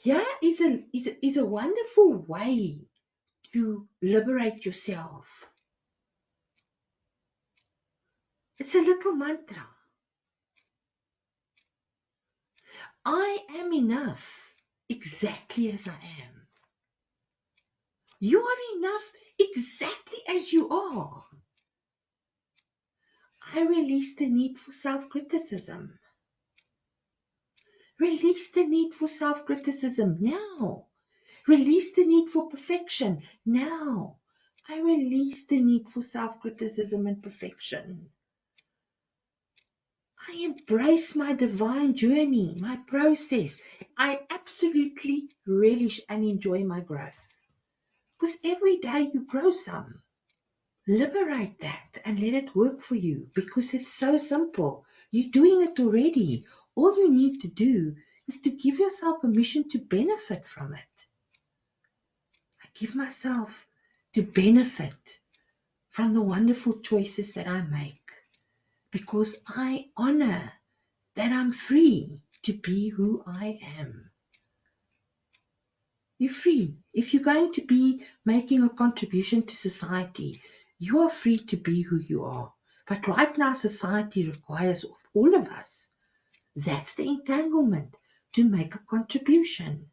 Here is a wonderful way to liberate yourself. It's a little mantra. I am enough exactly as I am. You are enough exactly as you are. I release the need for self-criticism. Release the need for self-criticism now. Release the need for perfection now. I release the need for self-criticism and perfection. I embrace my divine journey, my process. I absolutely relish and enjoy my growth. Because every day you grow some. Liberate that and let it work for you, because it's so simple. You're doing it already. All you need to do is to give yourself permission to benefit from it. I give myself to benefit from the wonderful choices that I make, because I honor that I'm free to be who I am. You're free. If you're going to be making a contribution to society, you are free to be who you are. But right now, society requires of all of us. That's the entanglement, to make a contribution.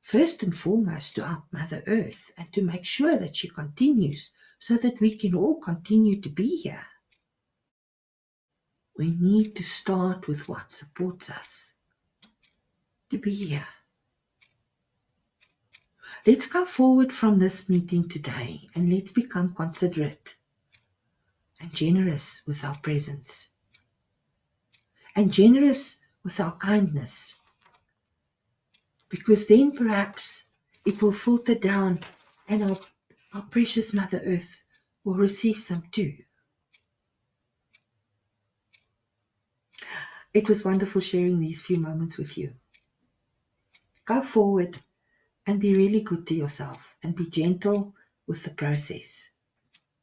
First and foremost to our Mother Earth, and to make sure that she continues so that we can all continue to be here. We need to start with what supports us to be here. Let's go forward from this meeting today, and let's become considerate and generous with our presence, and generous with our kindness, because then perhaps it will filter down, and our precious Mother Earth will receive some too. It was wonderful sharing these few moments with you. Go forward and be really good to yourself, and be gentle with the process,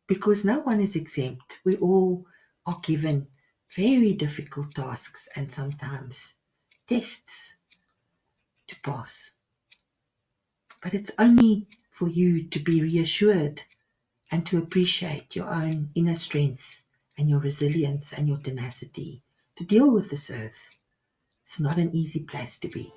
because no one is exempt. We all are given very difficult tasks and sometimes tests to pass. But it's only for you to be reassured and to appreciate your own inner strength and your resilience and your tenacity to deal with this earth. It's not an easy place to be.